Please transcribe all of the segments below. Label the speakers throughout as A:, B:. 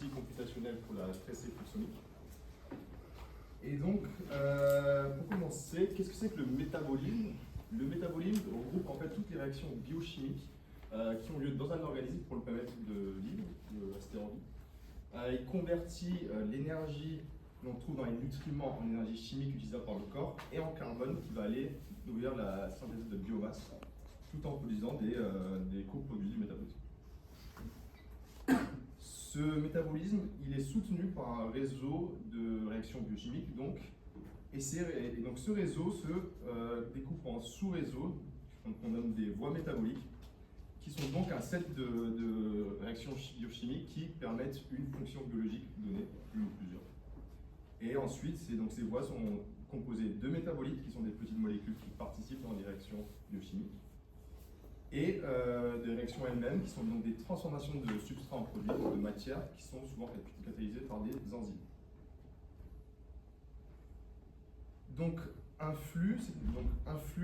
A: outils computationnels pour la stress fluxomique. Et donc, pour commencer, qu'est-ce que c'est que le métabolisme? Le métabolisme regroupe en fait toutes les réactions biochimiques qui ont lieu dans un organisme pour le permettre de vivre, de rester en vie. Il convertit l'énergie que l'on trouve dans les nutriments en énergie chimique utilisable par le corps et en carbone qui va aller nourrir la synthèse de biomasse tout en produisant des coproduits du métabolisme. Ce métabolisme, il est soutenu par un réseau de réactions biochimiques, donc, et donc ce réseau se découpe en sous-réseaux, qu'on nomme des voies métaboliques, qui sont donc un set de réactions biochimiques qui permettent une fonction biologique donnée, une ou plusieurs. Et ensuite, donc ces voies sont composées de métabolites, qui sont des petites molécules qui participent dans les réactions biochimiques, et des réactions elles-mêmes, qui sont donc des transformations de substrats en produits, de matières, qui sont souvent catalysées par des enzymes. Donc un flux,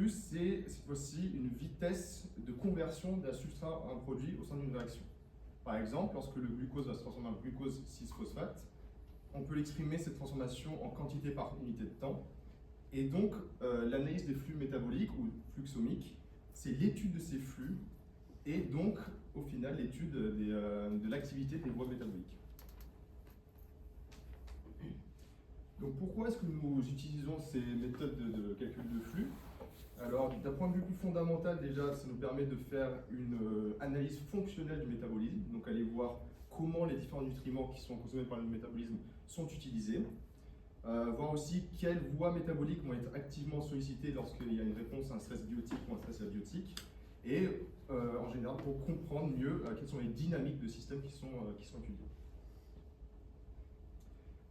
A: c'est cette fois-ci une vitesse de conversion d'un substrat à un produit au sein d'une réaction. Par exemple, lorsque le glucose va se transformer en glucose 6-phosphate, on peut l'exprimer cette transformation en quantité par unité de temps. Et donc, l'analyse des flux métaboliques ou fluxomiques, c'est l'étude de ces flux et donc, au final, l'étude de l'activité des voies métaboliques. Donc, pourquoi est-ce que nous utilisons ces méthodes de calcul de flux? Alors, d'un point de vue plus fondamental, déjà, ça nous permet de faire une analyse fonctionnelle du métabolisme, donc aller voir comment les différents nutriments qui sont consommés par le métabolisme sont utilisés. Voir aussi quelles voies métaboliques vont être activement sollicitées lorsqu'il y a une réponse à un stress biotique ou un stress abiotique, et en général pour comprendre mieux quelles sont les dynamiques de systèmes qui sont étudiées.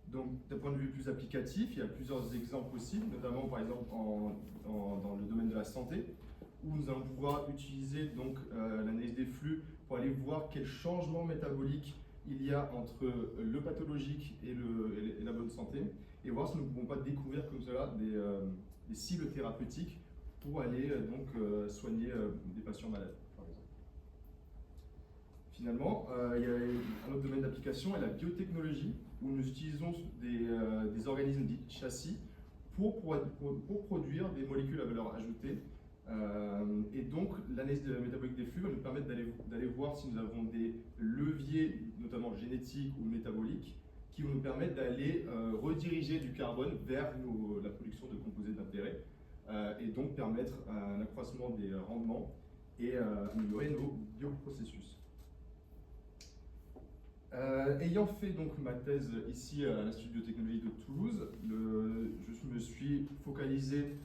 A: Donc d'un point de vue plus applicatif, il y a plusieurs exemples possibles, notamment par exemple dans le domaine de la santé, où nous allons pouvoir utiliser donc l'analyse des flux pour aller voir quels changements métaboliques il y a entre le pathologique et la bonne santé, et voir si nous ne pouvons pas découvrir comme cela des cibles thérapeutiques pour aller soigner des patients malades, par exemple. Finalement, il y a un autre domaine d'application est la biotechnologie, où nous utilisons des organismes dits châssis pour produire des molécules à valeur ajoutée. Et donc, l'analyse métabolique des flux va nous permettre d'aller voir si nous avons des leviers, notamment génétiques ou métaboliques, qui vont nous permettre d'aller rediriger du carbone vers la production de composés d'intérêt, et donc permettre un accroissement des rendements et améliorer nos bioprocessus. Ayant fait donc ma thèse ici à l'Institut de biotechnologie de Toulouse, je me suis focalisé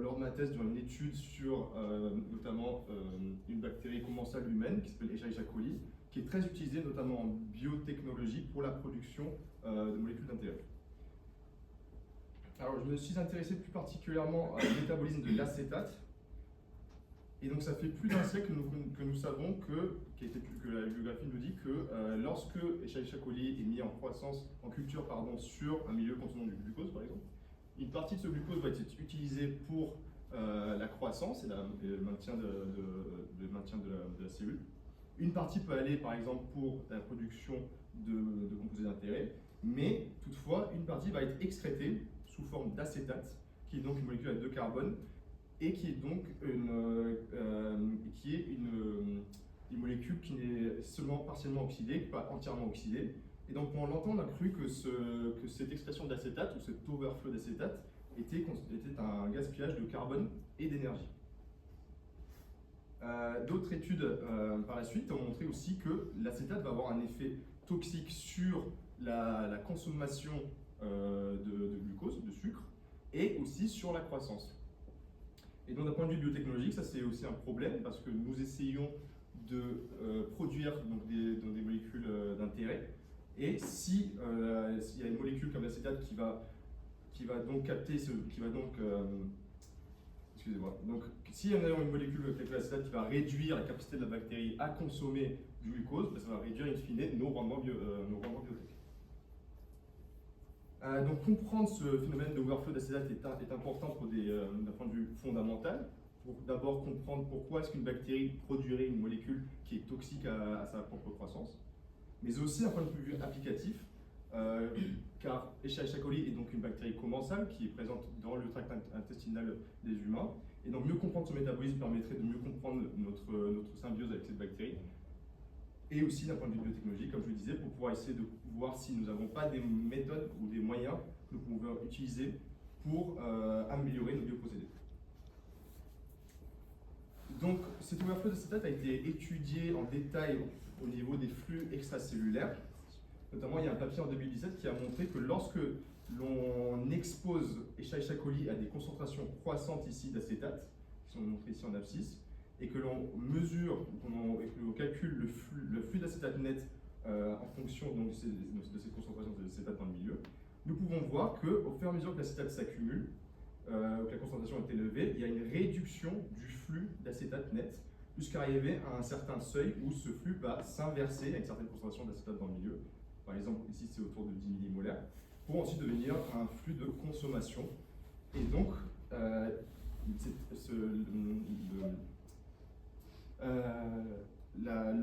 A: lors de ma thèse sur une étude sur notamment une bactérie commensale humaine qui s'appelle Escherichia coli, qui est très utilisée notamment en biotechnologie pour la production de molécules d'intérêt. Alors je me suis intéressé plus particulièrement au métabolisme de l'acétate. Et donc ça fait plus d'un siècle que nous savons que la bibliographie nous dit que lorsque Escherichia coli est mis en culture sur un milieu contenant du glucose par exemple, une partie de ce glucose va être utilisée pour la croissance et le maintien de la cellule. Une partie peut aller par exemple pour la production de composés d'intérêt, mais toutefois une partie va être excrétée sous forme d'acétate, qui est donc une molécule à 2 carbones, et qui est donc une molécule qui n'est seulement partiellement oxydée, pas entièrement oxydée. Et donc pendant longtemps, on a cru que cette expression d'acétate, ou cet overflow d'acétate, était un gaspillage de carbone et d'énergie. D'autres études par la suite ont montré aussi que l'acétate va avoir un effet toxique sur la consommation de glucose, de sucre, et aussi sur la croissance. Et donc d'un point de vue biotechnologique, ça c'est aussi un problème parce que nous essayons de produire donc, des molécules d'intérêt, et s'il y a une molécule comme l'acétate qui va donc capter excusez-moi. Donc, si on a une molécule avec l'acétate qui va réduire la capacité de la bactérie à consommer du glucose, ça va réduire in fine nos rendements biotech. Donc, comprendre ce phénomène de overflow d'acétate est important d'un point de vue fondamental. Pour d'abord comprendre pourquoi est-ce qu'une bactérie produirait une molécule qui est toxique à sa propre croissance. mais aussi d'un point de vue applicatif, car Escherichia coli est donc une bactérie commensale qui est présente dans le tract intestinal des humains. Et donc mieux comprendre son métabolisme permettrait de mieux comprendre notre symbiose avec cette bactérie. Et aussi d'un point de vue biotechnologique, comme je le disais, pour pouvoir essayer de voir si nous n'avons pas des méthodes ou des moyens que nous pouvons utiliser pour améliorer nos bioprocédés. Donc cette ouverture de acétate a été étudiée en détail au niveau des flux extracellulaires. Notamment, il y a un papier en 2017 qui a montré que lorsque l'on expose Escherichia coli à des concentrations croissantes ici d'acétate, qui sont montrées ici en abscisse, et que l'on mesure, et que l'on calcule le flux d'acétate net en fonction donc, de cette concentration d'acétate dans le milieu, nous pouvons voir qu'au fur et à mesure que l'acétate s'accumule, que la concentration est élevée, il y a une réduction du flux d'acétate net, jusqu'à arriver à un certain seuil où ce flux va s'inverser à une certaine concentration d'acétate dans le milieu. Par exemple, ici c'est autour de 10 millimolaires, pour ensuite devenir un flux de consommation. Et donc,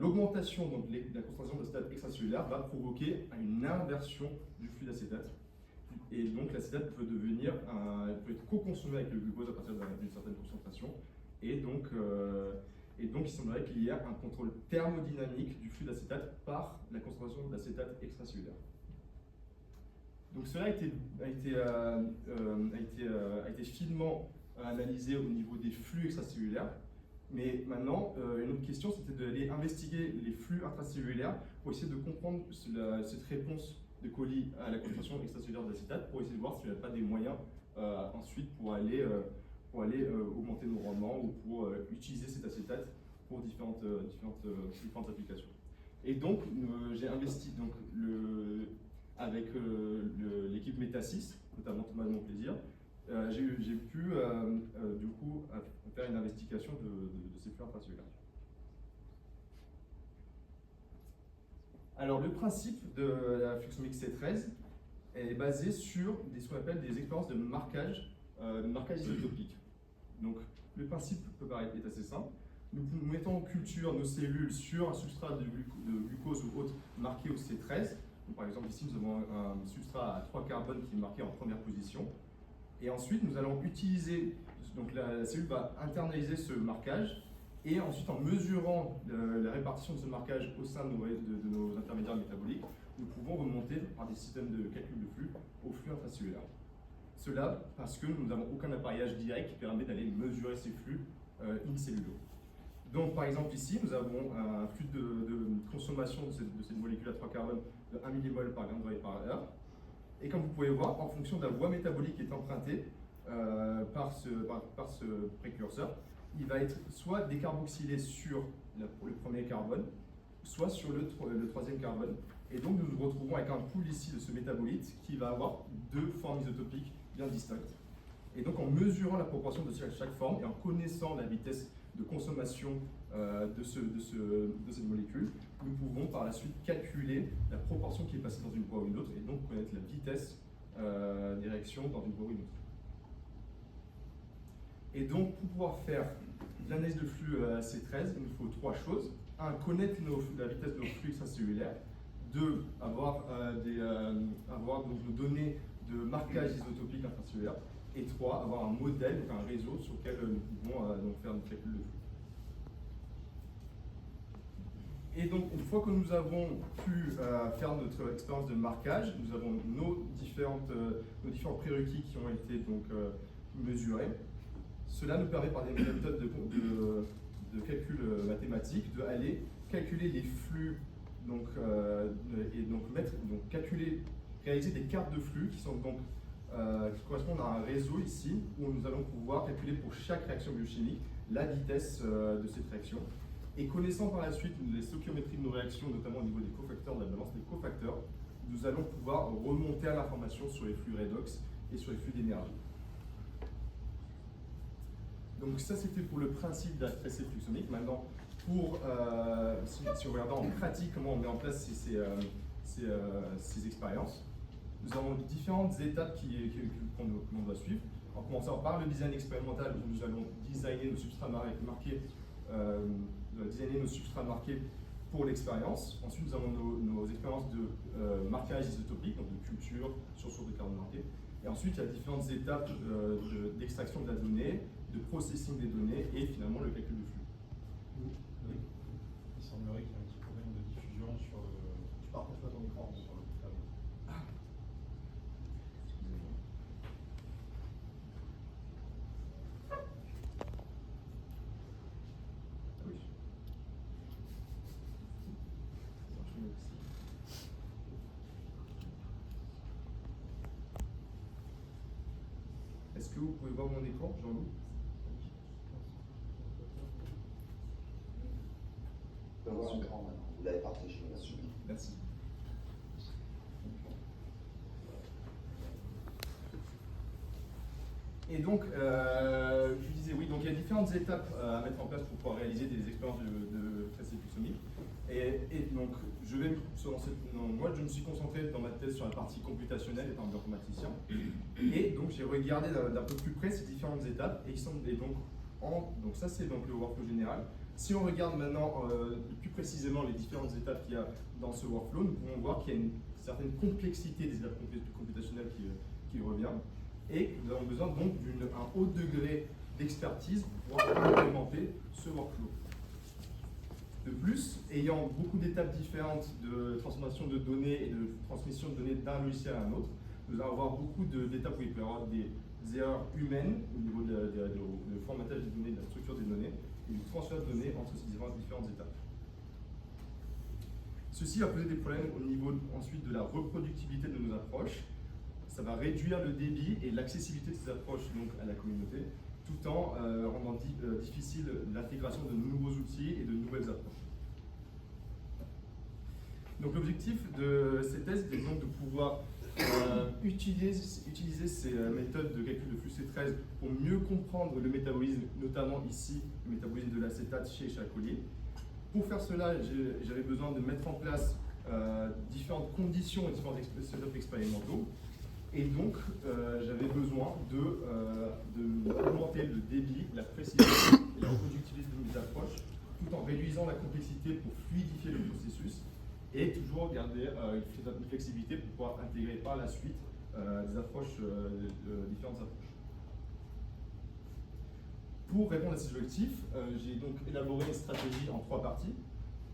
A: l'augmentation de la concentration d'acétate extracellulaire va provoquer une inversion du flux d'acétate. Et donc l'acétate peut être co-consommé avec le glucose à partir d'une certaine concentration. Et donc il semblerait qu'il y ait un contrôle thermodynamique du flux d'acétate par la concentration d'acétate extracellulaire. Donc cela a été finement analysé au niveau des flux extracellulaires. Mais maintenant, une autre question, c'était d'aller investiguer les flux intracellulaires pour essayer de comprendre cette réponse de coli à la concentration extracellulaire d'acétate, pour essayer de voir s'il n'y a pas des moyens ensuite pour aller augmenter nos rendements ou pour utiliser cet acétate pour différentes applications. Et donc, j'ai investi donc, avec l'équipe Metasys, notamment Thomas de Monplaisir, j'ai pu du coup faire une investigation de ces flux intracellulaires. Alors, le principe de la fluxomique C13 est basé sur ce qu'on appelle des expériences de marquage isotopique. Donc, le principe peut paraître assez simple. Nous mettons en culture nos cellules sur un substrat de glucose ou autre marqué au C13. Donc, par exemple, ici, nous avons un substrat à 3 carbones qui est marqué en première position. Et ensuite, nous allons utiliser, donc la cellule va internaliser ce marquage, et ensuite, en mesurant la répartition de ce marquage au sein de nos intermédiaires métaboliques, nous pouvons remonter par des systèmes de calcul de flux au flux intracellulaire. Cela parce que nous n'avons aucun appareillage direct qui permet d'aller mesurer ces flux in cellulo. Donc, par exemple, ici, nous avons un flux de consommation de cette molécule à 3 carbones de 1 millimol par gramme de par heure. Et comme vous pouvez voir, en fonction de la voie métabolique qui est empruntée par ce précurseur, il va être soit décarboxylé sur le premier carbone, soit sur le troisième carbone. Et donc nous nous retrouvons avec un pool ici de ce métabolite qui va avoir deux formes isotopiques bien distinctes. Et donc en mesurant la proportion de chaque forme et en connaissant la vitesse de consommation de cette molécule, nous pouvons par la suite calculer la proportion qui est passée dans une voie ou une autre et donc connaître la vitesse des réactions dans une voie ou une autre. Et donc pour pouvoir faire l'analyse de flux C13, il nous faut trois choses. Un, connaître la vitesse de nos flux extracellulaires. Deux, avoir donc nos données de marquage isotopique intracellulaire. Et trois, avoir un modèle, donc un réseau sur lequel nous pouvons donc faire notre calcul de flux. Et donc, une fois que nous avons pu faire notre expérience de marquage, nous avons nos différents prérequis qui ont été donc mesurés. Cela nous permet par des méthodes de calcul mathématique d'aller calculer les flux, réaliser des cartes de flux qui sont donc qui correspondent à un réseau ici où nous allons pouvoir calculer pour chaque réaction biochimique la vitesse de cette réaction. Et connaissant par la suite les stoichiométries de nos réactions, notamment au niveau des cofacteurs, de la balance des cofacteurs, nous allons pouvoir remonter à l'information sur les flux redox et sur les flux d'énergie. Donc ça, c'était pour le principe de la tracée fluxomique. Maintenant, si on regarde en pratique comment on met en place ces expériences, nous avons différentes étapes qu'on doit suivre. En commençant par le design expérimental, où nous allons designer nos substrats marqués pour l'expérience. Ensuite, nous avons nos expériences de marquage isotopique, donc de culture sur source de carbone marqué. Et ensuite, il y a différentes étapes d'extraction de la donnée, de processing des données et finalement le calcul de flux.
B: Oui. Il semblerait qu'il y ait un petit problème de diffusion sur le.
C: Tu partages pas ton écran.
B: Sur le tableau.
A: Excusez-moi. Ah oui. Je mets aussi. Est-ce que vous pouvez voir mon écran, Jean-Loup?
C: Tu peux voir un écran maintenant. Vous l'avez partagé, merci.
A: Merci. Et donc, je disais, oui, donc il y a différentes étapes à mettre en place pour pouvoir réaliser des expériences de tracé fluxomique. Et donc, je vais se lancer. Moi, je me suis concentré dans ma thèse sur la partie computationnelle étant informaticien. Et donc, j'ai regardé d'un peu plus près ces différentes étapes. Donc ça, c'est donc le workflow général. Si on regarde maintenant plus précisément les différentes étapes qu'il y a dans ce workflow, nous pouvons voir qu'il y a une certaine complexité des étapes computationnelles qui revient. Et nous avons besoin donc d'un haut degré d'expertise pour pouvoir implémenter ce workflow. De plus, ayant beaucoup d'étapes différentes de transformation de données et de transmission de données d'un logiciel à un autre, nous allons avoir beaucoup d'étapes où il peut y avoir des erreurs humaines au niveau de formatage des données, de la structure des données, et du transfert de données entre ces différentes étapes. Ceci va poser des problèmes au niveau ensuite de la reproductibilité de nos approches. Ça va réduire le débit et l'accessibilité de ces approches donc, à la communauté, tout en rendant difficile l'intégration de nouveaux outils et de nouvelles approches. Donc l'objectif de ces tests est donc de pouvoir utiliser ces méthodes de calcul de flux C13 pour mieux comprendre le métabolisme, notamment ici le métabolisme de l'acétate chez Escherichia. Pour faire cela, j'avais besoin de mettre en place différentes conditions et différents setups expérimentaux. Et donc, j'avais besoin d'augmenter le débit, la précision et la reproductibilité de mes approches, tout en réduisant la complexité pour fluidifier le processus et toujours garder une flexibilité pour pouvoir intégrer par la suite des approches, différentes approches. Pour répondre à ces objectifs, j'ai donc élaboré une stratégie en 3 parties.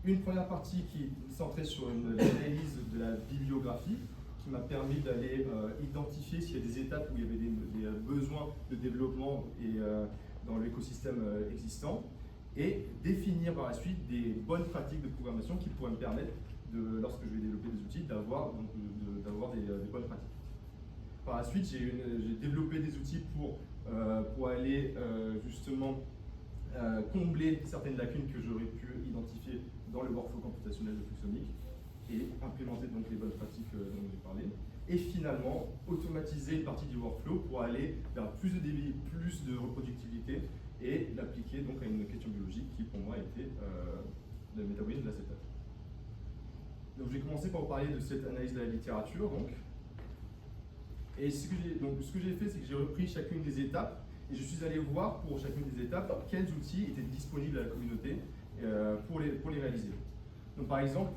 A: Une première partie qui est centrée sur l'analyse de la bibliographie, qui m'a permis d'aller identifier s'il y a des étapes où il y avait des besoins de développement et, dans l'écosystème existant, et définir par la suite des bonnes pratiques de programmation qui pourraient me permettre, lorsque je vais développer des outils, d'avoir des bonnes pratiques. Par la suite, j'ai développé des outils pour aller justement combler certaines lacunes que j'aurais pu identifier dans le workflow computationnel de Fluxomic et implémenter donc les bonnes pratiques dont j'ai parlé. Et finalement, automatiser une partie du workflow pour aller vers plus de débit, plus de reproductibilité et l'appliquer donc à une question biologique qui pour moi était le métabolisme de l'acétate. Donc je vais commencer par vous parler de cette analyse de la littérature. Et ce que j'ai fait, c'est que j'ai repris chacune des étapes et je suis allé voir pour chacune des étapes quels outils étaient disponibles à la communauté pour les réaliser. Donc par exemple,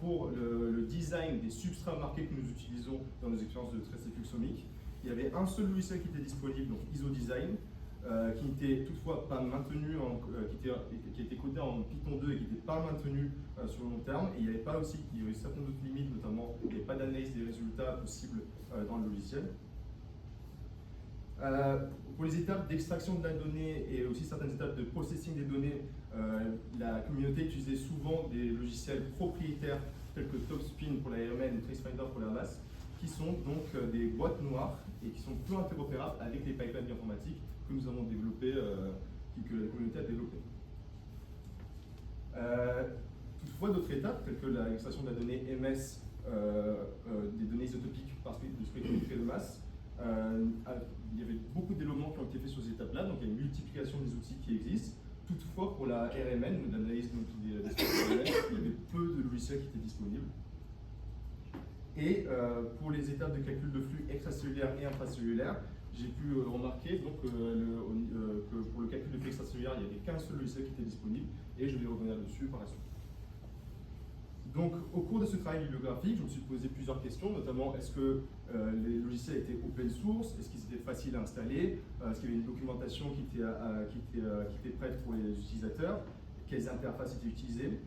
A: pour le design des substrats marqués que nous utilisons dans nos expériences de tracé fluxomique, il y avait un seul logiciel qui était disponible, donc IsoDesign, qui n'était toutefois pas maintenu, qui était codé en Python 2 et qui n'était pas maintenu sur le long terme. Et il y avait pas aussi, il y avait certaines autres limites, notamment il n'y avait pas d'analyse des résultats possibles dans le logiciel. Pour les étapes d'extraction de la donnée et aussi certaines étapes de processing des données, la communauté utilisait souvent des logiciels propriétaires tels que TopSpin pour la RMN et TraceFinder pour la masse, qui sont donc des boîtes noires et qui sont peu interopérables avec les pipelines informatiques que nous avons développés, que la communauté a développées. Toutefois, d'autres étapes, telles que l'extraction de la donnée MS, des données isotopiques par de spectrométrie de masse, il y avait beaucoup de développements qui ont été faits sur ces étapes-là, donc il y a une multiplication des outils qui existent. Toutefois, pour la RMN, l'analyse des spectromètres, il y avait peu de logiciels qui étaient disponibles. Et pour les étapes de calcul de flux extracellulaire et intracellulaire, j'ai pu remarquer donc, que pour le calcul de flux extracellulaire, il n'y avait qu'un seul logiciel qui était disponible, et je vais revenir dessus par la suite. Donc, au cours de ce travail bibliographique, je me suis posé plusieurs questions, notamment est-ce que les logiciels étaient open source, est-ce qu'ils étaient faciles à installer, est-ce qu'il y avait une documentation qui était prête pour les utilisateurs, quelles interfaces étaient utilisées.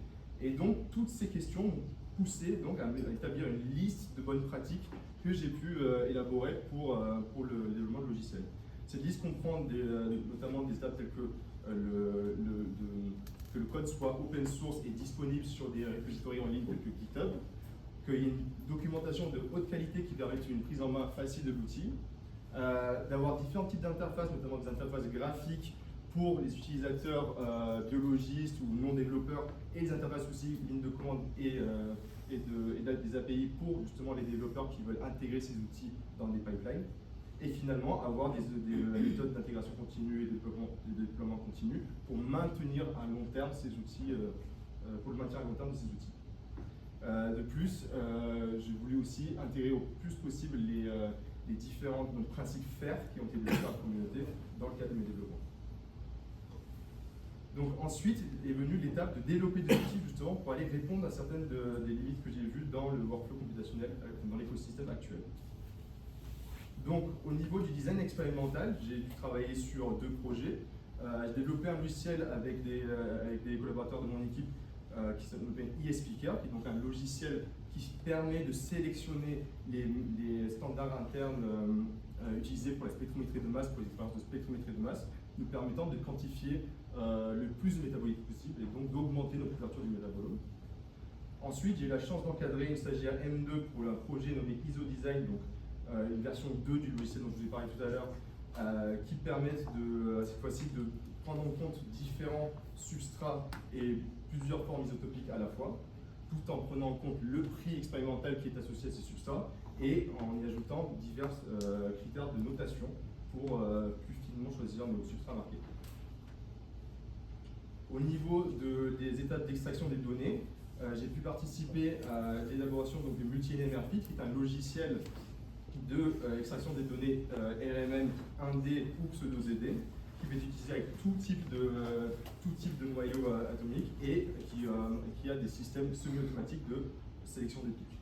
A: Et donc, toutes ces questions m'ont poussé donc, à établir une liste de bonnes pratiques que j'ai pu élaborer pour le développement de logiciels. Cette liste comprend notamment des étapes telles que que le code soit open source et disponible sur des repositories en ligne tels que GitHub, qu'il y ait une documentation de haute qualité qui permette une prise en main facile de l'outil, d'avoir différents types d'interfaces, notamment des interfaces graphiques pour les utilisateurs biologistes ou non développeurs, et des interfaces aussi lignes de commande et des API pour justement les développeurs qui veulent intégrer ces outils dans des pipelines. Et finalement, avoir des méthodes d'intégration continue et de déploiement continu pour maintenir à long terme ces outils, pour le maintien à long terme de ces outils. De plus, j'ai voulu aussi intégrer au plus possible les différents principes FAIR qui ont été développés par la communauté dans le cadre de mes développements. Donc ensuite est venue l'étape de développer des outils justement pour aller répondre à certaines des limites que j'ai vues dans le workflow computationnel, dans l'écosystème actuel. Donc, au niveau du design expérimental, j'ai dû travailler sur 2 projets. J'ai développé un logiciel avec des collaborateurs de mon équipe qui s'appelle eSpeaker, qui est donc un logiciel qui permet de sélectionner les standards internes utilisés pour la spectrométrie de masse, pour les expériences de spectrométrie de masse, nous permettant de quantifier le plus de métabolites possible et donc d'augmenter notre couverture du métabolome. Ensuite, j'ai eu la chance d'encadrer une stagiaire M2 pour un projet nommé IsoDesign, donc une version 2 du logiciel dont je vous ai parlé tout à l'heure, qui permettent cette fois-ci de prendre en compte différents substrats et plusieurs formes isotopiques à la fois, tout en prenant en compte le prix expérimental qui est associé à ces substrats et en y ajoutant divers critères de notation pour plus finement choisir nos substrats marqués. Au niveau des étapes d'extraction des données, j'ai pu participer à l'élaboration du Multi-NMR-Fit, qui est un logiciel d'extraction des données RMM 1D ou pseudo-ZD, qui peut être utilisé avec tout type de noyaux atomiques et qui a des systèmes semi-automatiques de sélection des pics.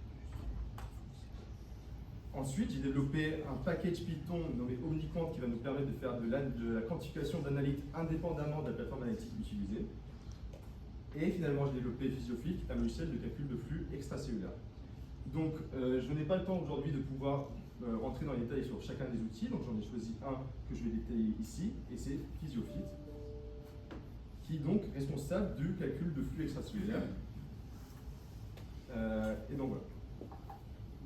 A: Ensuite, j'ai développé un package Python nommé OmniQuant qui va nous permettre de faire de la quantification d'analytes indépendamment de la plateforme analytique utilisée. Et finalement, j'ai développé PhysioFit, qui est un logiciel de calcul de flux extracellulaire. Donc, je n'ai pas le temps aujourd'hui de pouvoir rentrer dans les détails sur chacun des outils, donc j'en ai choisi un que je vais détailler ici, et c'est PhysioFit, qui est donc responsable du calcul de flux extracellulaire. Et donc voilà.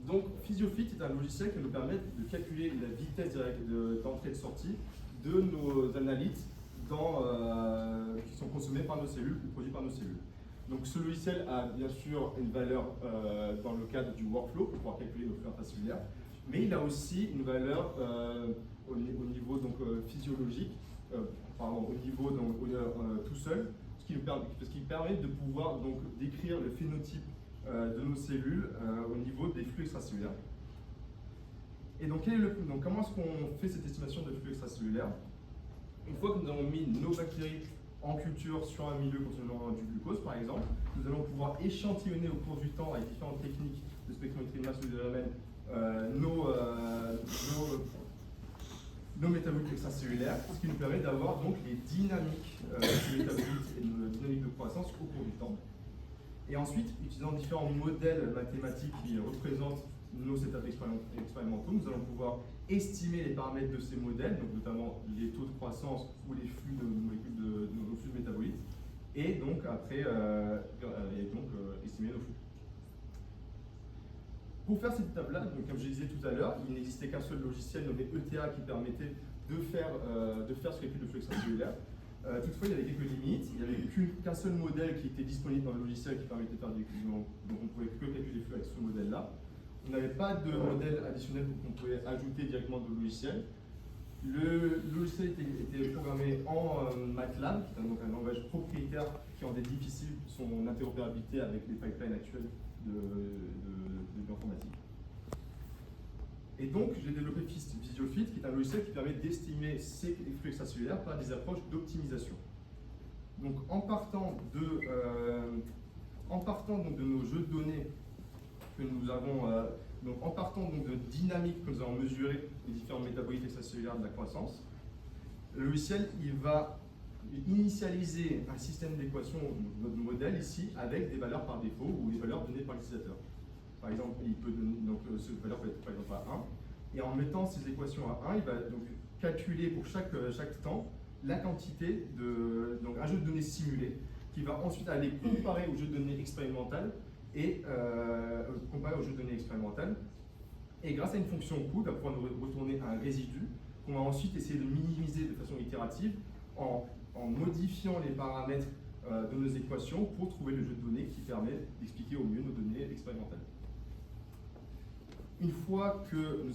A: Donc PhysioFit est un logiciel qui va nous permettre de calculer la vitesse d'entrée et de sortie de nos analytes qui sont consommés par nos cellules ou produits par nos cellules. Donc ce logiciel a bien sûr une valeur dans le cadre du workflow pour pouvoir calculer nos flux intracellulaires, mais il a aussi une valeur au niveau physiologique, au niveau tout seul, ce qui permet de pouvoir donc décrire le phénotype de nos cellules au niveau des flux extracellulaires. Et donc, comment est-ce qu'on fait cette estimation de flux extracellulaire? Une fois que nous avons mis nos bactéries en culture sur un milieu contenant du glucose, par exemple, nous allons pouvoir échantillonner au cours du temps avec différentes techniques de spectrométrie de masse ou de RMN nos métabolites extracellulaires, ce qui nous permet d'avoir donc les dynamiques des métabolites et nos dynamiques de croissance au cours du temps. Et ensuite, utilisant différents modèles mathématiques qui représentent nos setups expérimentaux, nous allons pouvoir estimer les paramètres de ces modèles, donc notamment les taux de croissance ou les flux de molécules de nos flux métabolites, et donc après estimer nos flux. Pour faire cette étape-là, donc comme je disais tout à l'heure, il n'existait qu'un seul logiciel nommé ETA qui permettait de faire ce calcul de flux extracellulaire. Toutefois, il y avait quelques limites. Il n'y avait qu'un seul modèle qui était disponible dans le logiciel qui permettait de faire des calculs, donc on ne pouvait que calculer les flux avec ce modèle-là. On n'avait pas de modèle additionnel qu'on pouvait ajouter directement dans le logiciel. Le logiciel était programmé en MATLAB, qui est donc un langage propriétaire qui rendait difficile son interopérabilité avec les pipelines actuels de bioinformatique. Et donc, j'ai développé PhysioFit, qui est un logiciel qui permet d'estimer ces flux extracellulaires par des approches d'optimisation. Donc, en partant en partant donc, de nos jeux de données que nous avons, donc en partant donc, de dynamiques que nous avons mesurées les différents métabolites extracellulaires de la croissance, le logiciel il va initialiser un système d'équations, notre modèle ici, avec des valeurs par défaut ou des valeurs données par l'utilisateur. Par exemple, il peut donner, donc cette valeur peut être par exemple à 1, et en mettant ces équations à 1, il va donc calculer pour chaque temps la quantité de, donc un jeu de données simulé, qui va ensuite aller comparer au jeu de données expérimental et et grâce à une fonction coût, il va pouvoir nous retourner un résidu qu'on va ensuite essayer de minimiser de façon itérative en modifiant les paramètres de nos équations pour trouver le jeu de données qui permet d'expliquer au mieux nos données expérimentales. Une fois que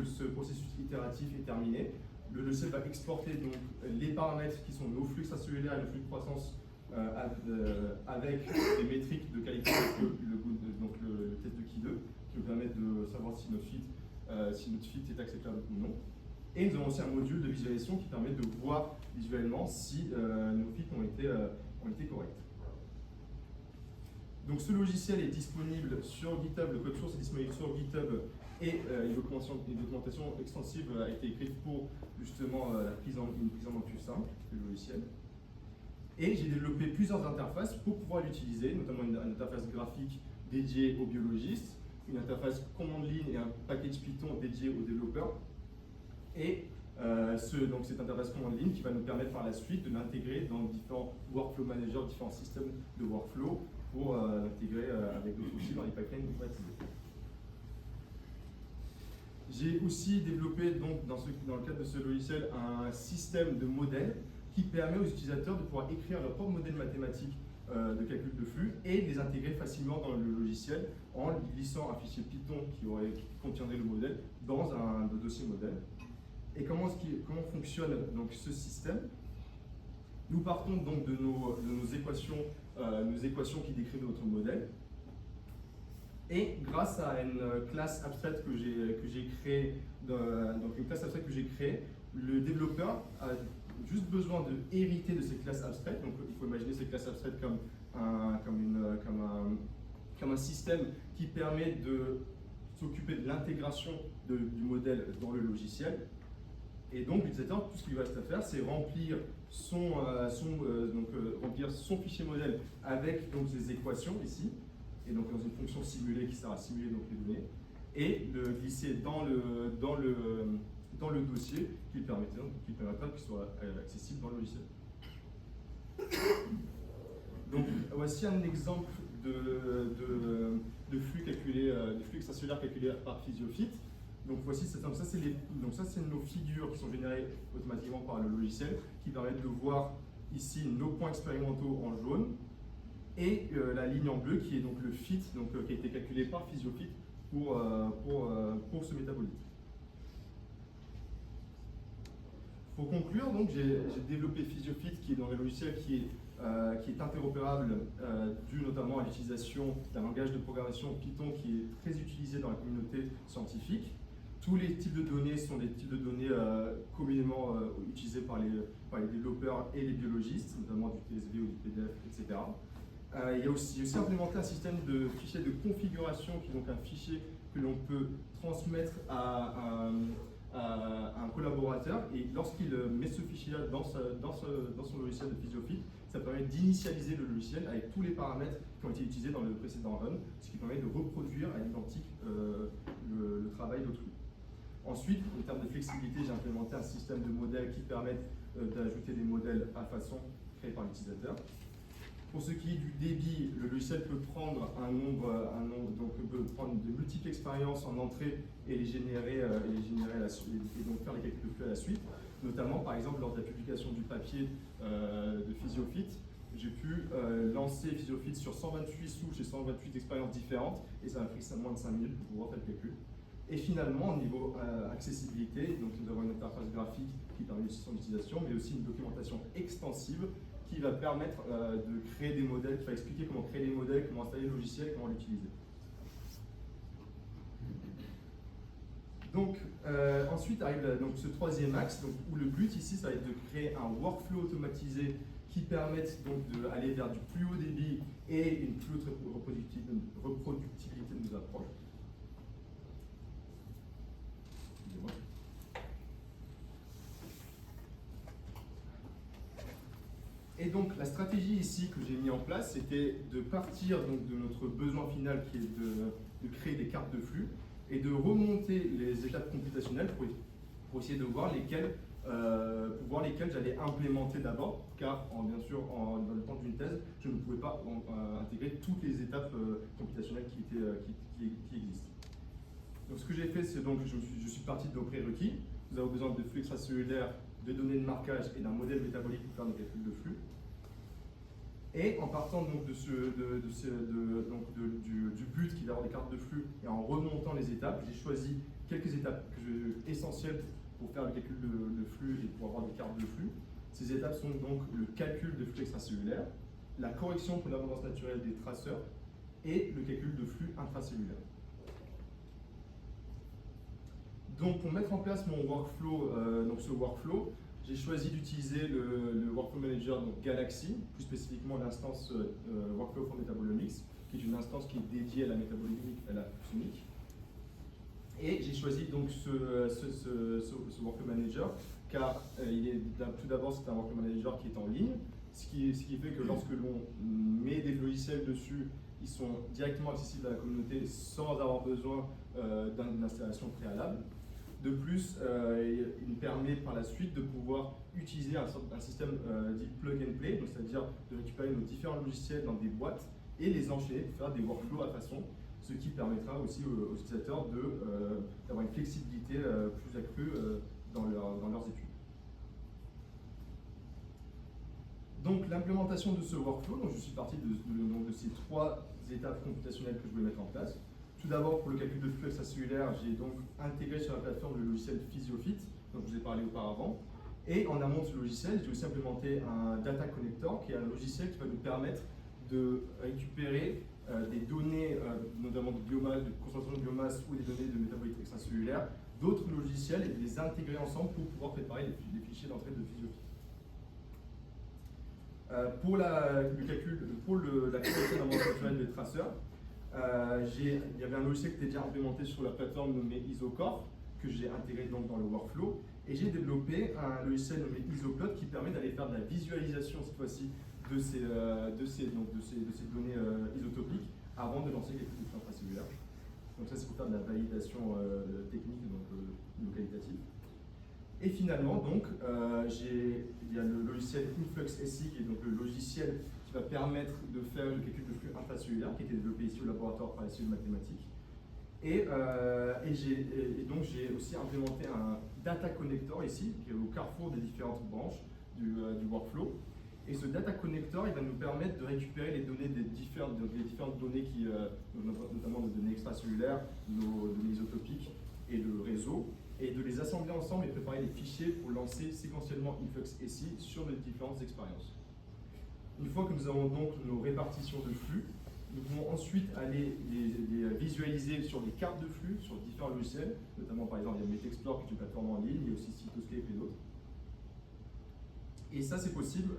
A: ce processus itératif est terminé, le logiciel va exporter donc les paramètres qui sont nos flux extracellulaires et nos flux de croissance avec des métriques de qualité, donc le test de Ki2, qui nous permettent de savoir si notre fit est acceptable ou non. Et nous avons aussi un module de visualisation qui permet de voir visuellement si nos fits ont été corrects. Donc ce logiciel est disponible sur GitHub, le code source est disponible sur GitHub et une documentation extensive a été écrite pour justement une prise en main plus simple du logiciel. Et j'ai développé plusieurs interfaces pour pouvoir l'utiliser, notamment une interface graphique dédiée aux biologistes, une interface commande ligne et un package Python dédié aux développeurs. Et donc cette interface commande ligne qui va nous permettre par la suite de l'intégrer dans différents workflow managers, différents systèmes de workflow pour l'intégrer avec d'autres outils dans les pipelines automatisés. J'ai aussi développé donc, dans le cadre de ce logiciel un système de modèles qui permet aux utilisateurs de pouvoir écrire leur propre modèle mathématique de calcul de flux et de les intégrer facilement dans le logiciel en glissant un fichier Python qui contiendrait le modèle dans un dossier modèle. Et comment fonctionne donc ce système? Nous partons donc de nos équations qui décrivent notre modèle. Et grâce à une classe abstraite que j'ai créée, le développeur a juste besoin de hériter de ces classes abstraites. Donc il faut imaginer ces classes abstraites comme un système qui permet de s'occuper de l'intégration du modèle dans le logiciel. Et donc l'utilisateur, tout ce qu'il lui reste à faire, c'est remplir remplir son fichier modèle avec donc ces équations ici, et donc dans une fonction simulée qui sert à simuler donc les données, et le glisser dans le dossier qui permettra qu'il soit accessible dans le logiciel. Donc voici un exemple de flux extracellulaires calculés par Physiofit. Donc voici, ça c'est nos figures qui sont générées automatiquement par le logiciel, qui permettent de voir ici nos points expérimentaux en jaune et la ligne en bleu qui est donc le fit, qui a été calculé par Physiofit pour ce métabolite. Pour conclure, donc j'ai développé Physiofit qui est dans le logiciel qui est interopérable, dû notamment à l'utilisation d'un langage de programmation Python qui est très utilisé dans la communauté scientifique. Tous les types de données sont des types de données communément utilisés par les développeurs et les biologistes, notamment du TSV ou du PDF, etc. Il y a aussi implémenté un système de fichiers de configuration, qui est donc un fichier que l'on peut transmettre à un collaborateur, et lorsqu'il met ce fichier-là dans son logiciel de Physiofit, ça permet d'initialiser le logiciel avec tous les paramètres qui ont été utilisés dans le précédent run, ce qui permet de reproduire à l'identique le travail d'autrui. Ensuite, en termes de flexibilité, j'ai implémenté un système de modèles qui permettent d'ajouter des modèles à façon créés par l'utilisateur. Pour ce qui est du débit, le logiciel peut prendre donc peut prendre de multiples expériences en entrée et les générer à la suite, et donc faire les calculs de flux à la suite. Notamment, par exemple, lors de la publication du papier de Physiofit, j'ai pu lancer Physiofit sur 128 souches et 128 expériences différentes, et ça m'a pris moins de 5 minutes pour pouvoir faire le calcul. Et finalement, au niveau accessibilité, donc nous avons une interface graphique qui permet son utilisation, mais aussi une documentation extensive qui va permettre de créer des modèles, qui va expliquer comment créer des modèles, comment installer le logiciel, comment l'utiliser. Donc ensuite arrive ce troisième axe, où le but ici, ça va être de créer un workflow automatisé qui permettent donc d'aller vers du plus haut débit et une plus haute reproductibilité de nos approches. Excusez-moi. Et donc la stratégie ici que j'ai mis en place, c'était de partir donc de notre besoin final qui est de créer des cartes de flux et de remonter les étapes computationnelles pour essayer de voir lesquelles j'allais implémenter d'abord, car bien sûr dans le temps d'une thèse, je ne pouvais pas intégrer toutes les étapes computationnelles qui existent. Donc ce que j'ai fait, c'est donc je suis parti de nos prérequis. Nous avons besoin de flux extracellulaires, de données de marquage et d'un modèle métabolique pour faire des calculs de flux. Et en partant donc du but qui est d'avoir des cartes de flux et en remontant les étapes, j'ai choisi quelques étapes essentielles pour faire le calcul de flux et pour avoir des cartes de flux. Ces étapes sont donc le calcul de flux extracellulaire, la correction pour l'abondance naturelle des traceurs et le calcul de flux intracellulaire. Donc pour mettre en place mon workflow, ce workflow, j'ai choisi d'utiliser le Workflow Manager donc Galaxy, plus spécifiquement l'instance Workflow for Metabolomics, qui est une instance qui est dédiée à la métabolomique et à la fusionique. Et j'ai choisi donc ce Workflow Manager car tout d'abord c'est un Workflow Manager qui est en ligne, ce qui fait que lorsque l'on met des logiciels dessus, ils sont directement accessibles à la communauté sans avoir besoin d'une installation préalable. De plus, il permet par la suite de pouvoir utiliser un système dit plug and play, c'est-à-dire de récupérer nos différents logiciels dans des boîtes et les enchaîner pour faire des workflows à façon, ce qui permettra aussi aux utilisateurs d'avoir une flexibilité plus accrue dans leurs études. Donc l'implémentation de ce workflow, donc je suis parti de ces 3 étapes computationnelles que je voulais mettre en place. Tout d'abord, pour le calcul de flux extracellulaire, j'ai donc intégré sur la plateforme le logiciel Physiofit, dont je vous ai parlé auparavant. Et en amont de ce logiciel, j'ai aussi implémenté un Data Connector, qui est un logiciel qui va nous permettre de récupérer des données, notamment de biomasse, de concentration de biomasse ou des données de métabolites extracellulaires, d'autres logiciels et de les intégrer ensemble pour pouvoir préparer les fichiers d'entrée de Physiofit. Pour la correction d'abondance naturelle des traceurs, il y avait un logiciel qui était déjà implémenté sur la plateforme nommé Isocore, que j'ai intégré donc dans le workflow, et j'ai développé un logiciel nommé Isoplot qui permet d'aller faire de la visualisation cette fois-ci de ces données isotopiques avant de lancer les flux intracellulaires. Donc ça c'est pour faire de la validation technique, donc qualitative. Et finalement, donc, il y a le logiciel InfluxSI, qui est donc le logiciel qui va permettre de faire le calcul de flux intracellulaire, qui a été développé ici au laboratoire par les de mathématiques. Et donc, j'ai aussi implémenté un Data Connector ici, qui est au carrefour des différentes branches du workflow. Et ce Data Connector, il va nous permettre de récupérer les données des différentes données, notamment des données extracellulaires, nos données isotopiques et le réseau, et de les assembler ensemble et préparer les fichiers pour lancer séquentiellement InfluxSI sur les différentes expériences. Une fois que nous avons donc nos répartitions de flux, nous pouvons ensuite aller les visualiser sur des cartes de flux, sur différents logiciels, notamment par exemple il y a MetaExplore qui est une plateforme en ligne, il y a aussi Cytoscape et d'autres. Et ça c'est possible,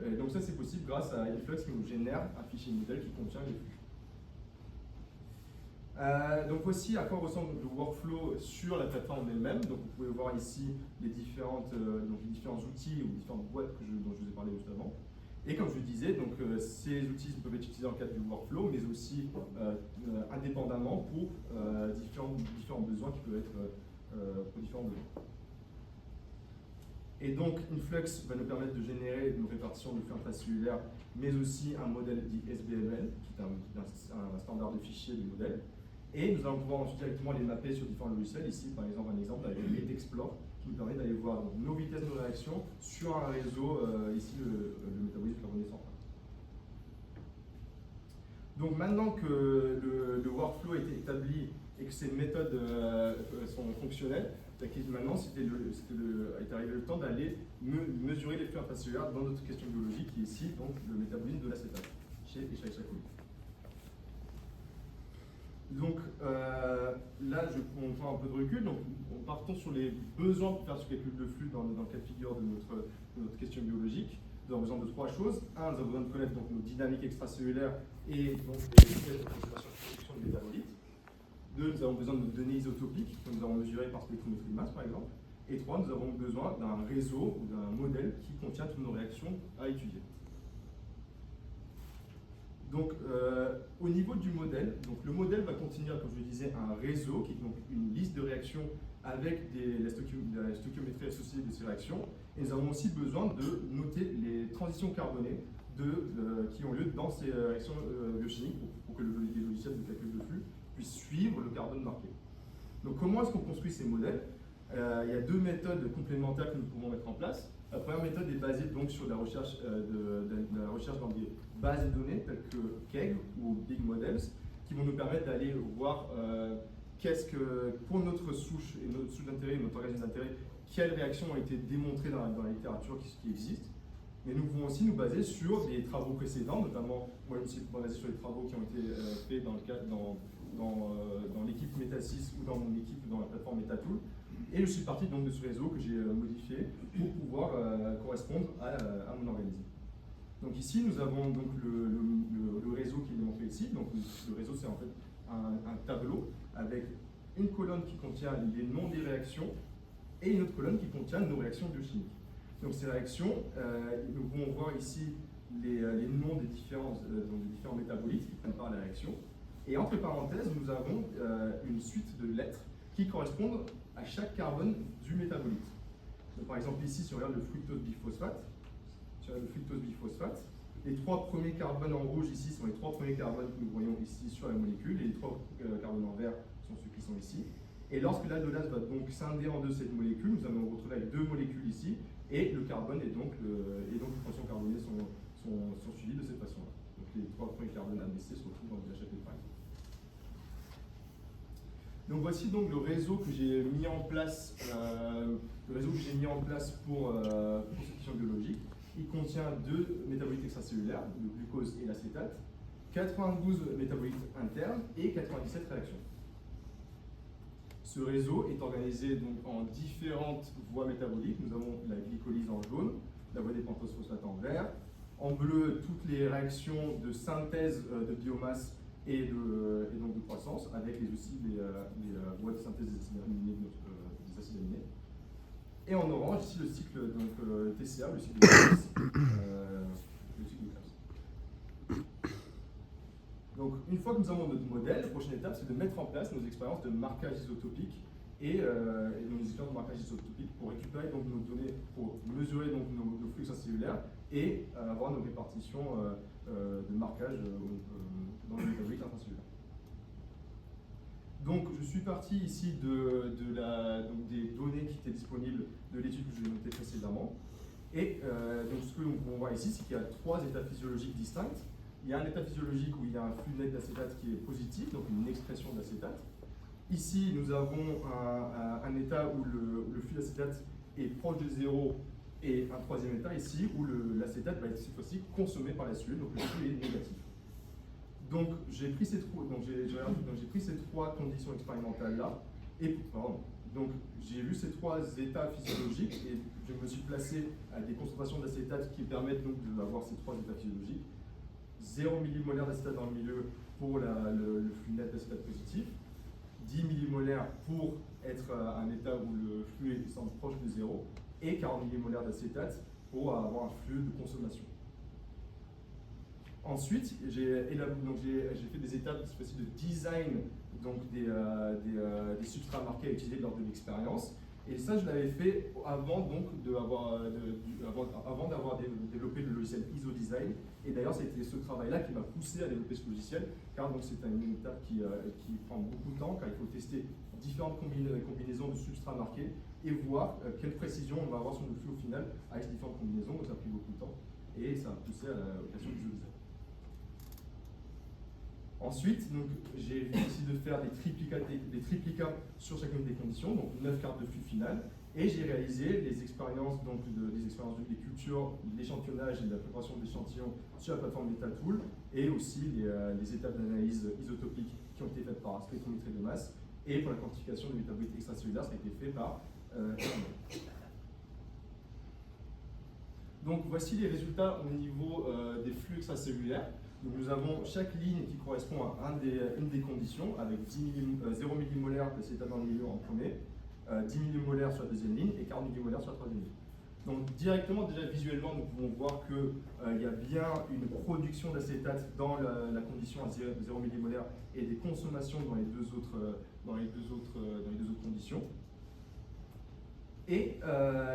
A: grâce à Influx qui nous génère un fichier modèle qui contient les flux. Donc voici à quoi ressemble le workflow sur la plateforme elle-même. Donc vous pouvez voir ici les différents outils ou différentes boîtes dont je vous ai parlé juste avant. Et comme je le disais, donc, ces outils peuvent être utilisés dans le cadre du workflow, mais aussi indépendamment pour différents besoins qui peuvent être pour différents besoins. Et donc Influx va nous permettre de générer une répartition de flux intracellulaire, mais aussi un modèle dit SBML, qui est un standard de fichier de modèle. Et nous allons pouvoir ensuite directement les mapper sur différents logiciels. Ici, par exemple, un exemple avec MetaExplore qui nous permet d'aller voir donc, nos vitesses de réaction sur un réseau, ici le métabolisme carboné central. Donc maintenant que le workflow a été établi et que ces méthodes sont fonctionnelles, maintenant est arrivé le temps d'aller mesurer les flux intracellulaires dans notre question biologique qui est ici donc le métabolisme de l'acétate chez Escherichia coli. Donc là, on prend un peu de recul. Donc, partons sur les besoins pour faire ce calcul de flux dans le cas de figure de notre question biologique. nous avons besoin de trois choses. Un, nous avons besoin de connaître donc, nos dynamiques extracellulaires et donc les production de métabolites. Deux, nous avons besoin de données isotopiques que nous avons mesurées par spectrométrie de masse, par exemple. Et trois, nous avons besoin d'un réseau ou d'un modèle qui contient toutes nos réactions à étudier. Donc, au niveau du modèle, donc le modèle va contenir, comme je le disais, un réseau qui est donc une liste de réactions avec la stoichiométrie associée de ces réactions. Et nous avons aussi besoin de noter les transitions carbonées qui ont lieu dans ces réactions biochimiques pour que les logiciels de calcul de flux puissent suivre le carbone marqué. Donc, comment est-ce qu'on construit ces modèles? Il y a deux méthodes complémentaires que nous pouvons mettre en place. La première méthode est basée donc sur la recherche, la recherche dans des bases de données telles que KEGG ou Big Models, qui vont nous permettre d'aller voir qu'est-ce que, pour notre souche et notre souche d'intérêt, notre organisme d'intérêt, quelles réactions ont été démontrées dans la littérature qui existe. Mais nous pouvons aussi nous baser sur des travaux précédents, notamment, moi je me suis basé sur les travaux qui ont été faits dans l'équipe Metasys ou dans mon équipe dans la plateforme Metatool. Et je suis parti donc de ce réseau que j'ai modifié pour pouvoir correspondre à mon organisme. Donc ici, nous avons donc le réseau qui est démontré ici. Donc le réseau, c'est en fait un tableau avec une colonne qui contient les noms des réactions et une autre colonne qui contient nos réactions biochimiques. Donc ces réactions, nous pouvons voir ici les noms des différents métabolites qui prennent part à la réaction. Et entre parenthèses, nous avons une suite de lettres qui correspondent à chaque carbone du métabolite. Donc, par exemple, ici, si on regarde le fructose biphosphate, les trois premiers carbones en rouge ici sont les trois premiers carbones que nous voyons ici sur la molécule, et les trois carbones en vert sont ceux qui sont ici. Et lorsque l'aldolase va donc scinder en deux cette molécule, nous allons retrouver avec deux molécules ici, et le carbone et donc les fractions carbonées sont suivies de cette façon-là. Donc les trois premiers carbones ABC se retrouvent dans le chapitre par exemple. Donc voici donc le réseau que j'ai mis en place, pour cette question biologique. Il contient deux métabolites extracellulaires, le glucose et l'acétate, 92 métabolites internes et 97 réactions. Ce réseau est organisé donc en différentes voies métaboliques. Nous avons la glycolyse en jaune, la voie des pentosphosphate en vert, en bleu toutes les réactions de synthèse de biomasse et donc de croissance, avec aussi les voies de synthèse des acides aminés. Et en orange, ici le cycle TCA, le cycle de Krebs. Donc une fois que nous avons notre modèle, la prochaine étape c'est de mettre en place nos expériences de marquage isotopique et nos expériences de marquage isotopique pour récupérer donc nos données, pour mesurer donc nos flux extracellulaires et avoir nos répartitions de marquage dans le métabolique intracellulaire. Donc je suis parti ici donc des données qui étaient disponibles de l'étude que je vais noter précédemment. Et donc ce que nous pouvons voir ici, c'est qu'il y a trois états physiologiques distincts. Il y a un état physiologique où il y a un flux net d'acétate qui est positif, donc une expression d'acétate. Ici, nous avons un état où le flux d'acétate est proche de zéro, et un troisième état ici où l'acétate va être cette fois-ci consommé par la cellule, donc le flux est négatif. Donc j'ai pris ces trois conditions expérimentales là, et donc j'ai vu ces trois états physiologiques et je me suis placé à des concentrations d'acétate qui permettent donc d'avoir ces trois états physiologiques. 0 millimolaire d'acétate dans le milieu pour le flux net d'acétate positif, 10 millimolaires pour être à un état où le flux est proche de zéro, et 40 millimolaires d'acétate pour avoir un flux de consommation. Ensuite, j'ai fait des étapes de design donc des substrats marqués à utiliser lors de l'expérience. Et ça, je l'avais fait avant d'avoir développé le logiciel IsoDesign. Et d'ailleurs, c'était ce travail-là qui m'a poussé à développer ce logiciel, car c'est une étape qui prend beaucoup de temps, car il faut tester différentes combinaisons de substrats marqués et voir quelle précision on va avoir sur le flux au final avec ces différentes combinaisons. Donc ça a pris beaucoup de temps et ça a poussé à la création du IsoDesign. Ensuite, j'ai décidé de faire des triplicats sur chacune des conditions, donc 9 cartes de flux finales, et j'ai réalisé les expériences, des cultures, l'échantillonnage et la préparation d'échantillons sur la plateforme Metatool, et aussi les étapes d'analyse isotopique qui ont été faites par spectrométrie de masse, et pour la quantification des métabolites extracellulaires, ça a été fait par Donc voici les résultats au niveau des flux extracellulaires. Donc nous avons chaque ligne qui correspond à une des conditions, avec 0 millimolaire d'acétate dans le milieu en premier, 10 millimolaires sur la deuxième ligne et 40 millimolaires sur la troisième ligne. Donc directement, déjà visuellement, nous pouvons voir qu'il y a bien une production d'acétate dans la condition à 0 millimolaire et des consommations dans les deux autres conditions. Et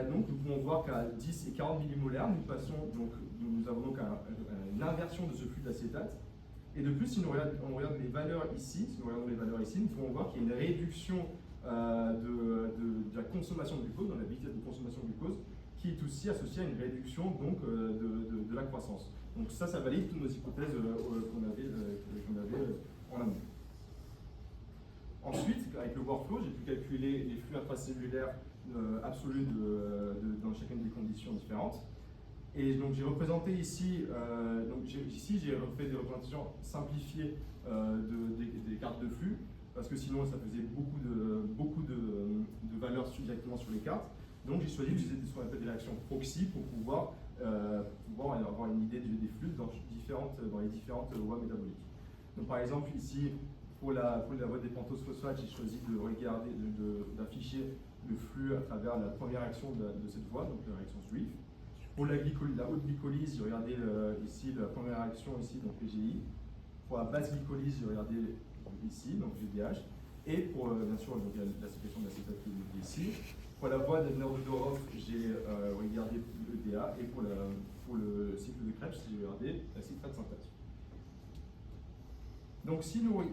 A: donc nous pouvons voir qu'à 10 et 40 millimolaires, nous avons donc une inversion de ce flux d'acétate. Et de plus, si on regarde les valeurs ici, nous pouvons voir qu'il y a une réduction de la consommation de glucose, dans la vitesse de consommation de glucose, qui est aussi associée à une réduction donc, de la croissance. Donc ça valide toutes nos hypothèses qu'on avait en amont. Ensuite, avec le workflow, j'ai pu calculer les flux intracellulaires absolus dans chacune des conditions différentes. Et donc j'ai représenté ici, j'ai fait des représentations simplifiées des cartes de flux, parce que sinon ça faisait beaucoup de valeurs directement sur les cartes. Donc j'ai choisi d'utiliser ce qu'on appelle des réactions proxy pour pouvoir avoir une idée des flux dans les différentes voies métaboliques. Donc par exemple ici, pour la voie des pentoses phosphates, j'ai choisi d'afficher le flux à travers la première réaction de cette voie, donc la réaction SWIFT. Pour la haute glycolyse, j'ai regardé ici la première réaction, ici, donc PGI. Pour la basse glycolyse, j'ai regardé ici, donc GDH. Et pour, bien sûr, la sécrétion de l'acétate qui est ici. Pour la voie de Neuville-Doroff, j'ai regardé l'EDA. Et pour le cycle de Krebs, j'ai regardé la citrate synthèse. Donc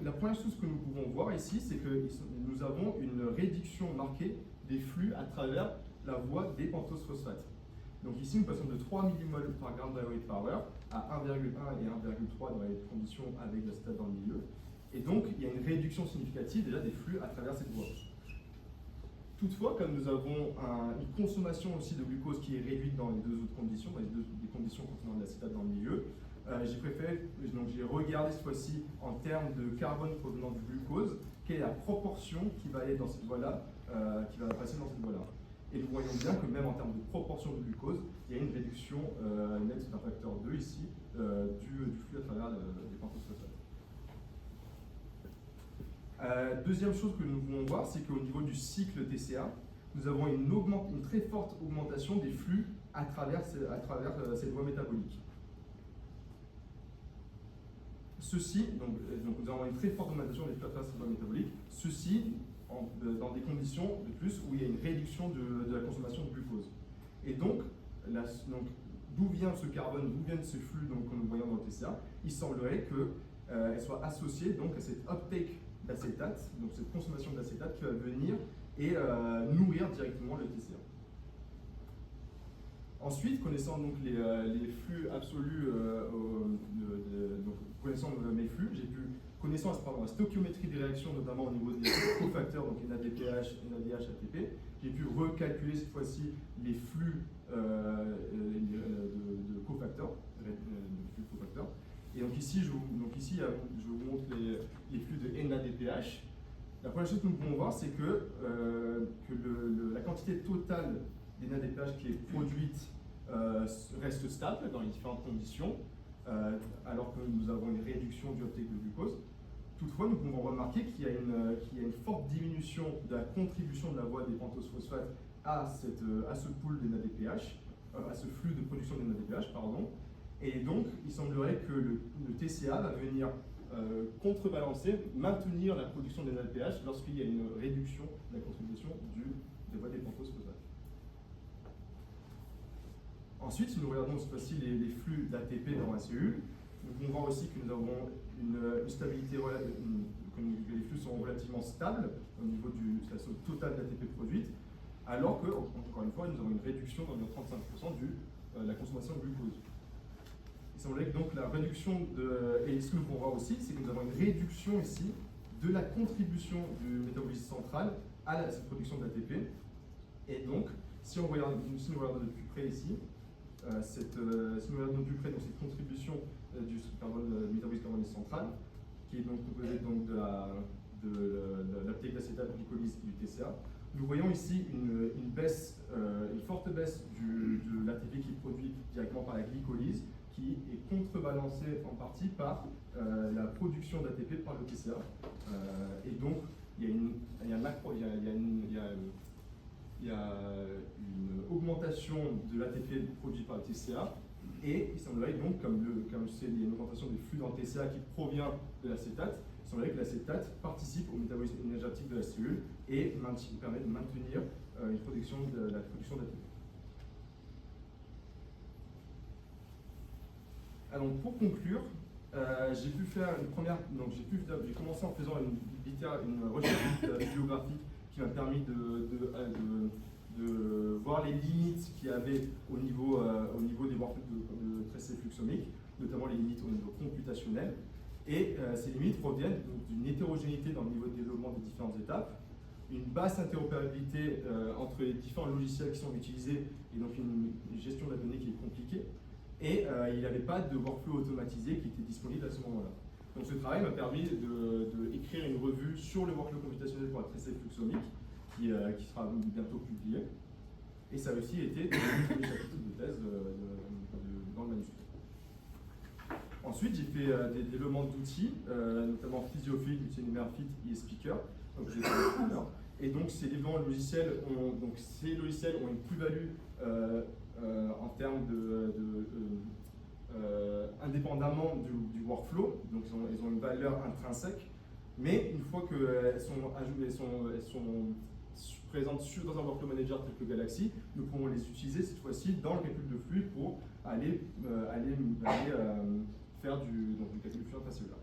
A: la première chose que nous pouvons voir ici, c'est que nous avons une réduction marquée des flux à travers la voie des pentoses phosphates. Donc ici, nous passons de 3 mmol par gramme d'AOE par heure à 1,1 et 1,3 dans les conditions avec l'acétate dans le milieu. Et donc, il y a une réduction significative déjà des flux à travers cette voie. Toutefois, comme nous avons une consommation aussi de glucose qui est réduite dans les deux autres conditions, dans les conditions contenant de l'acétate dans le milieu, j'ai regardé cette fois-ci en termes de carbone provenant du glucose, quelle est la proportion qui va aller dans cette voie-là, qui va passer dans cette voie-là. Et nous voyons bien que même en termes de proportion de glucose, il y a une réduction nette d'un facteur 2 ici du flux à travers les pentoses phosphates. Deuxième chose que nous pouvons voir, c'est qu'au niveau du cycle TCA, nous avons une très forte augmentation des flux à travers cette voie métabolique. Ceci, donc nous avons une très forte augmentation des flux à travers cette voie métabolique. Ceci, dans des conditions de plus où il y a une réduction de la consommation de glucose. Et donc d'où vient ce carbone, d'où viennent ces flux que nous voyons dans le TCA? Il semblerait qu'elle soit associée donc à cette uptake d'acétate, donc cette consommation d'acétate qui va venir et nourrir directement le TCA. Ensuite, connaissant donc les flux absolus, connaissant mes flux, j'ai pu connaissant la stoichiométrie des réactions, notamment au niveau des cofacteurs, donc NADPH, NADH, ATP, j'ai pu recalculer cette fois-ci les flux de cofacteurs, Et donc ici, je vous montre les flux de NADPH. La première chose que nous pouvons voir, c'est que la quantité totale des NADPH qui est produite reste stable dans les différentes conditions, alors que nous avons une réduction du uptake de glucose. Toutefois, nous pouvons remarquer qu'il y a une forte diminution de la contribution de la voie des pentoses phosphates à ce pool des NADPH, à ce flux de production des NADPH, pardon. Et donc, il semblerait que le TCA va venir contrebalancer, maintenir la production des NADPH lorsqu'il y a une réduction de la contribution de la voie des pentoses phosphates. Ensuite, si nous regardons cette fois-ci les flux d'ATP dans la cellule, nous pouvons voir aussi que nous avons une stabilité, que les flux sont relativement stables au niveau de la somme totale d'ATP produite, alors que, encore une fois, nous avons une réduction d'environ 35% de la consommation de glucose. Il semblerait que donc la réduction et ce que nous pouvons voir aussi, c'est que nous avons une réduction ici de la contribution du métabolisme central à cette production d'ATP. Et donc, si nous regardons de plus près ici, si nous regardons de plus près cette contribution du métabolisme carboné central, qui est donc composé donc de l'uptake d'acétate, glycolyse et du TCA, nous voyons ici une forte baisse de l'ATP qui est produit directement par la glycolyse, qui est contrebalancée en partie par la production d'ATP par le TCA. Et donc, il y a une augmentation de l'ATP produit par le TCA, et il semblerait donc, comme c'est une augmentation des flux dans le TCA qui provient de l'acétate, il semblerait que l'acétate participe au métabolisme énergétique de la cellule et permet de maintenir la production d'ATP. Alors pour conclure, j'ai pu faire une première. Donc j'ai commencé en faisant une recherche bibliographique qui m'a permis de voir les limites qu'il y avait au niveau des workflows de tracé fluxomique, notamment les limites au niveau computationnel. Et ces limites proviennent d'une hétérogénéité dans le niveau de développement des différentes étapes, une basse interopérabilité entre les différents logiciels qui sont utilisés, et donc une gestion de la donnée qui est compliquée. Et il n'y avait pas de workflow automatisé qui était disponible à ce moment-là. Donc ce travail m'a permis d'écrire une revue sur le workflow computationnel pour la tracé fluxomique, qui sera bientôt publiée. Et ça a aussi été le premier chapitre de thèse dans le manuscrit. Ensuite, j'ai fait des développements d'outils, notamment Physiofit, Multinumerfit et Speaker, donc j'ai fait tout à l'heure. Et donc ces développements logiciels ont une plus-value en termes indépendamment du workflow, donc ils ont une valeur intrinsèque, mais une fois qu'elles sont présentes dans un workflow manager tel que Galaxy, nous pourrons les utiliser cette fois-ci dans le calcul de flux pour aller faire du calcul de flux intracellulaire.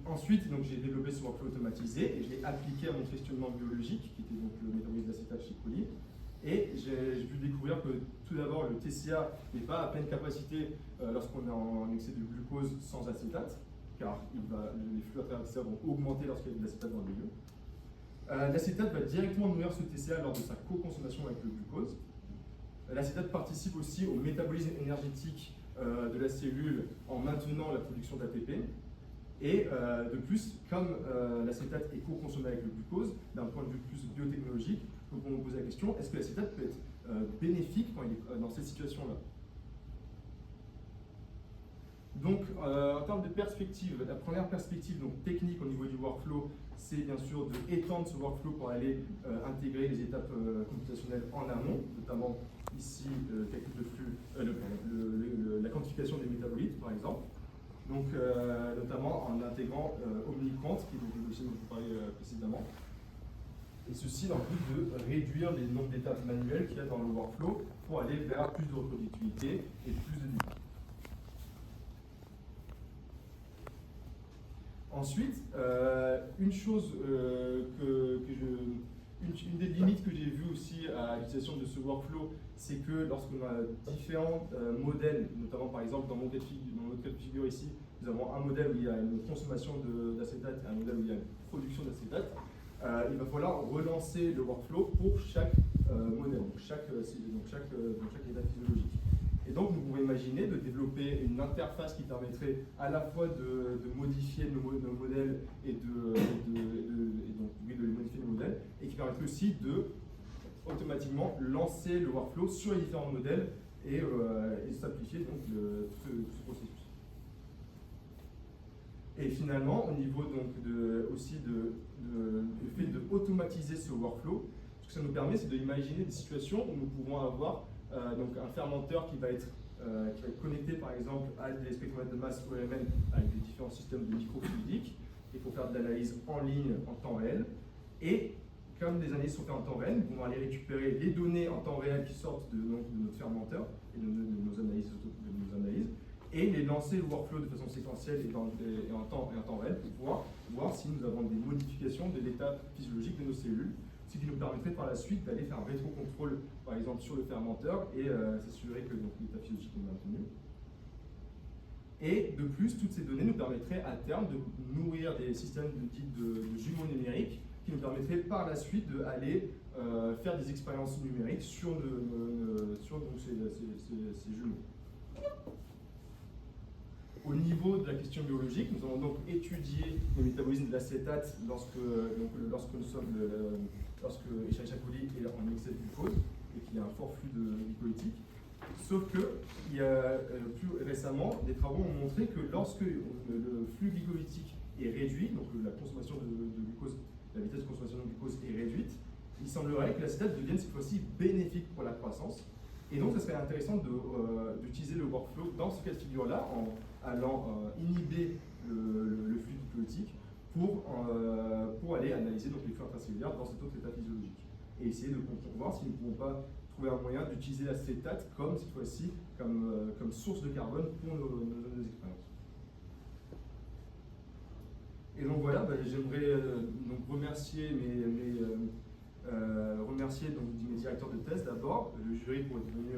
A: Ensuite, j'ai développé ce workflow automatisé et je l'ai appliqué à mon questionnement biologique, qui était donc le métabolisme d'acétate chez coli. Et j'ai pu découvrir que tout d'abord, le TCA n'est pas à pleine capacité lorsqu'on est en excès de glucose sans acétate, car les flux à travers le TCA vont augmenter lorsqu'il y a de l'acétate dans le milieu. L'acétate va directement nourrir ce TCA lors de sa co-consommation avec le glucose. L'acétate participe aussi au métabolisme énergétique de la cellule en maintenant la production d'ATP. Et de plus, comme l'acétate est co-consommé avec le glucose, d'un point de vue plus biotechnologique, nous pouvons nous poser la question, est-ce que l'acétate peut être bénéfique quand il est dans cette situation-là? Donc, en termes de perspective, la première perspective technique au niveau du workflow, c'est bien sûr d'étendre ce workflow pour aller intégrer les étapes computationnelles en amont, notamment ici calcul de flux, la quantification des métabolites par exemple. Donc, notamment en intégrant OmniQuant, qui est le logiciel dont je vous parlais précédemment. Et ceci dans le but de réduire les nombres d'étapes manuelles qu'il y a dans le workflow pour aller vers plus de reproductibilité et plus de débit. Ensuite, une des limites que j'ai vues aussi à l'utilisation de ce workflow, c'est que lorsqu'on a différents modèles, notamment par exemple dans notre cas de figure ici, nous avons un modèle où il y a une consommation d'acétate et un modèle où il y a une production d'acétate, il va falloir relancer le workflow pour chaque modèle, donc chaque état physiologique. Et donc, nous pouvons imaginer de développer une interface qui permettrait à la fois de modifier nos modèles et de les modifier nos modèles, et qui permettrait aussi de automatiquement lancer le workflow sur les différents modèles et simplifier donc ce processus. Et finalement, au niveau du fait d'automatiser ce workflow, ce que ça nous permet, c'est d'imaginer des situations où nous pouvons avoir un fermenteur qui va être connecté par exemple à des spectromètres de masse OMN avec des différents systèmes de microfluidiques et pour faire de l'analyse en ligne en temps réel. Et comme les analyses sont faites en temps réel, nous pouvons aller récupérer les données en temps réel qui sortent de notre fermenteur et de nos analyses et les lancer le workflow de façon séquentielle et en temps réel pour pouvoir voir si nous avons des modifications de l'état physiologique de nos cellules, ce qui nous permettrait par la suite d'aller faire un rétro-contrôle, par exemple, sur le fermenteur et s'assurer que l'état physiologique est maintenu. Et de plus, toutes ces données nous permettraient à terme de nourrir des systèmes de jumeaux numériques qui nous permettraient par la suite d'aller faire des expériences numériques sur ces jumeaux. au niveau de la question biologique, nous allons donc étudier le métabolisme de l'acétate lorsque Escherichia coli est en excès de glucose et qu'il y a un fort flux glycolytique. Sauf que, plus récemment, des travaux ont montré que lorsque le flux glycolytique est réduit, donc la consommation de glucose, la vitesse de consommation de glucose est réduite, il semblerait que l'acétate devienne cette fois-ci bénéfique pour la croissance. Et donc, ce serait intéressant d'utiliser le workflow dans ce cas de figure-là, en allant inhiber le flux glycolytique pour aller analyser donc, les flux intracellulaires dans cet autre état physiologique. Et essayer de voir si nous ne pouvons pas trouver un moyen d'utiliser l'acétate comme, cette fois-ci, comme source de carbone pour nos expériences. Et donc voilà, j'aimerais donc remercier mes directeurs de thèse d'abord, le jury pour être venu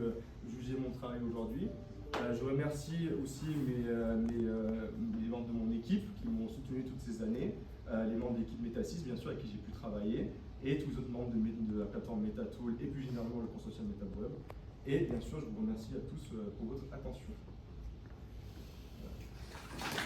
A: juger mon travail aujourd'hui. Je remercie aussi les membres de mon équipe qui m'ont soutenu toutes ces années, les membres de l'équipe Metasys bien sûr avec qui j'ai pu travailler, et tous les autres membres de la plateforme Metatool et plus généralement le consortium MetaWeb. Et bien sûr, je vous remercie à tous pour votre attention. Voilà.